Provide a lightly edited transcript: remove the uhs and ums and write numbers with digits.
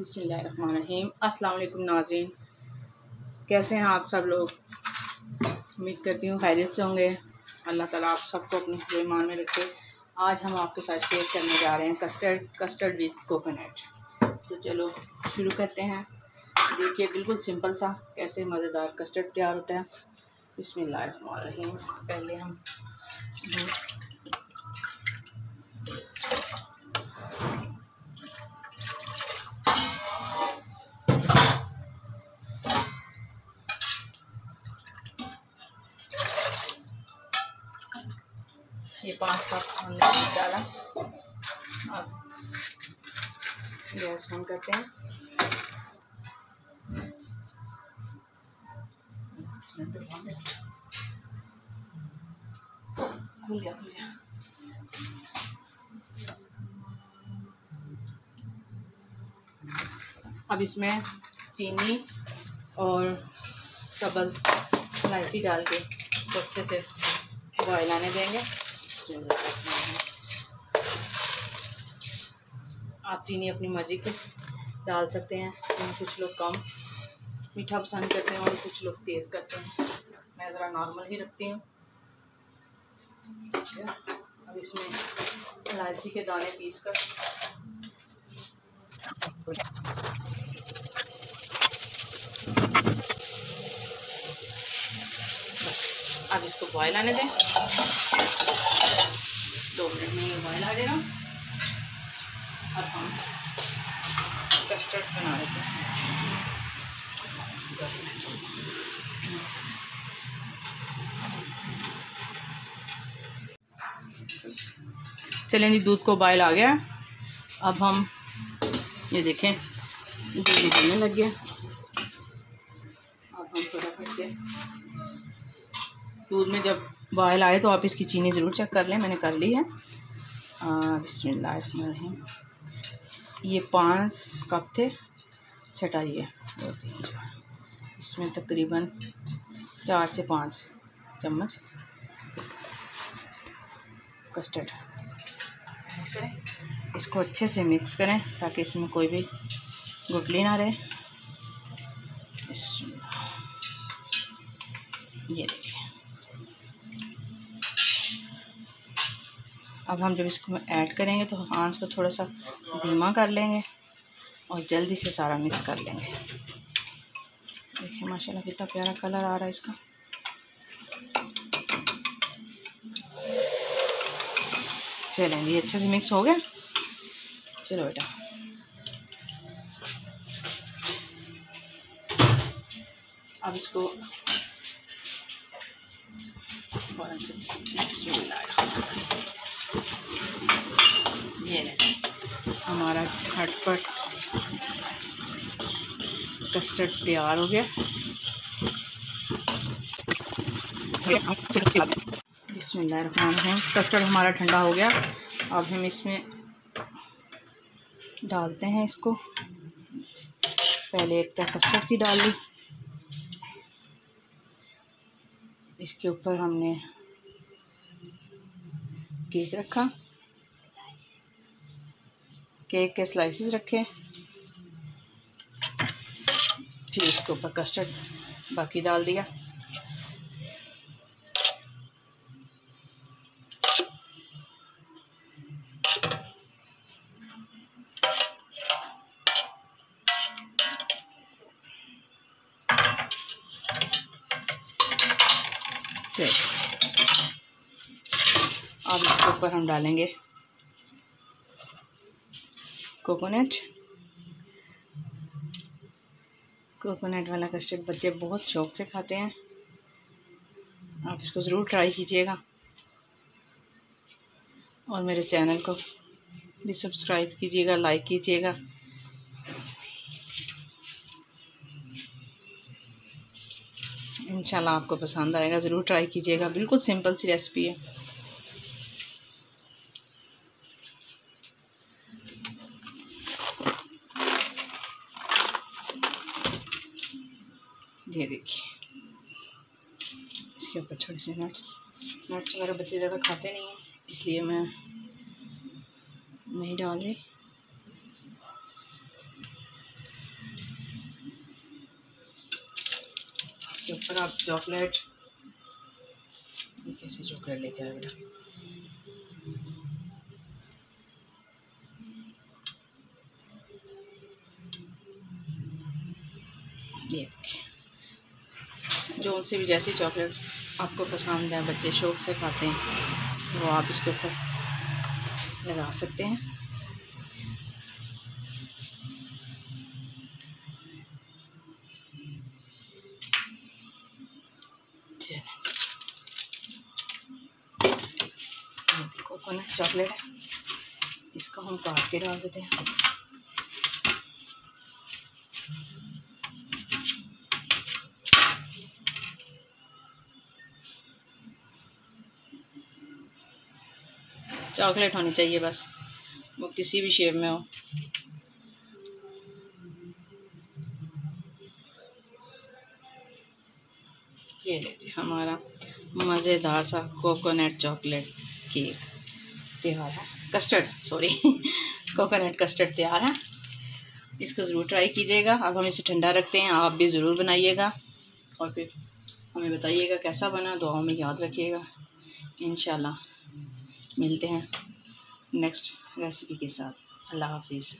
बिस्मिल्लाहिर्रहमानिर्रहीम। अस्सलाम वालेकुम नाज़रीन, कैसे हैं आप सब लोग। उम्मीद करती हूँ खैरियत से होंगे। अल्लाह ताला आप सबको अपने हिफ्ज़ ईमान में रखे। आज हम आपके साथ शेयर करने जा रहे हैं कस्टर्ड विद कोकोनट। तो चलो शुरू करते हैं। देखिए बिल्कुल सिंपल सा कैसे मज़ेदार कस्टर्ड तैयार होता है। बिस्मिल्लाहिर्रहमानिर्रहीम। पहले हम ये 5 कप हमने दूध डाला। अब गैस ऑन करते हैं। खुल गया। अब इसमें चीनी और सब्ज़ इलायची डाल के इसको अच्छे से बॉयल आने देंगे। आप चीनी अपनी मर्ज़ी की डाल सकते हैं। कुछ लोग कम मीठा पसंद करते हैं और कुछ लोग तेज़ करते हैं। मैं ज़रा नॉर्मल ही रखती हूँ। ठीक है, अब इसमें इलायची के दाने पीस कर अब इसको बॉयल आने दें। 2 मिनट में ये बॉयल आ जाएगा। अब हम कस्टर्ड बना लेते हैं। चलें जी, दूध को बॉयल आ गया। अब हम ये देखें दूध उबलने लग गया। अब हम फटाफट से दूध में जब बॉयल आए तो आप इसकी चीनी ज़रूर चेक कर लें। मैंने कर ली है। बिस्मिल्लाहिर्रहमानिर्रहीम। ये 5 कप थे। छटाइए 2 3 4। इसमें तकरीबन 4 से 5 चम्मच कस्टर्ड करें। इसको अच्छे से मिक्स करें ताकि इसमें कोई भी गुठली ना रहे। ये देखिए। अब हम जब इसको ऐड करेंगे तो आंच को थोड़ा सा धीमा कर लेंगे और जल्दी से सारा मिक्स कर लेंगे। देखिए माशाल्लाह कितना प्यारा कलर आ रहा है इसका। चलें ये अच्छे से मिक्स हो गया। चलो बेटा, अब इसको ये हमारा झटपट कस्टर्ड तैयार हो गया। बिस्मिल्लाहिर्रहमानिर्रहीम। कस्टर्ड हमारा ठंडा हो गया। अब हम इसमें डालते हैं इसको। पहले एक तरह कस्टर्ड की डाल ली। इसके ऊपर हमने केक रखा, केक के स्लाइसेस रखे। फिर इसके ऊपर कस्टर्ड बाकी डाल दिया। अब इसके ऊपर हम डालेंगे कोकोनट वाला कस्टर्ड। बच्चे बहुत शौक़ से खाते हैं। आप इसको ज़रूर ट्राई कीजिएगा और मेरे चैनल को भी सब्सक्राइब कीजिएगा, लाइक कीजिएगा। इंशाल्लाह आपको पसंद आएगा। ज़रूर ट्राई कीजिएगा। बिल्कुल सिंपल सी रेसिपी है। ये देखिए, इसके ऊपर थोड़े से नट्स वगैरह बच्चे ज़्यादा खाते नहीं हैं, इसलिए मैं नहीं डाल रही। इसके ऊपर आप चॉकलेट, कैसे चॉकलेट लेके आए बेटा, ये जो उनसे भी जैसी चॉकलेट आपको पसंद है, बच्चे शौक से खाते हैं, वो आप इसके ऊपर लगा सकते हैं। कोकोनट चॉकलेट है, इसको हम काट के डाल देते हैं। चॉकलेट होनी चाहिए बस, वो किसी भी शेप में हो। ये लीजिए हमारा मज़ेदार सा कोकोनट चॉकलेट केक तैयार है, कस्टर्ड सॉरी कोकोनट कस्टर्ड तैयार है। इसको ज़रूर ट्राई कीजिएगा। अब हम इसे ठंडा रखते हैं, आप भी ज़रूर बनाइएगा और फिर हमें बताइएगा कैसा बना। दुआओं में याद रखिएगा। इंशाल्लाह मिलते हैं नेक्स्ट रेसिपी के साथ। अल्लाह हाफिज़।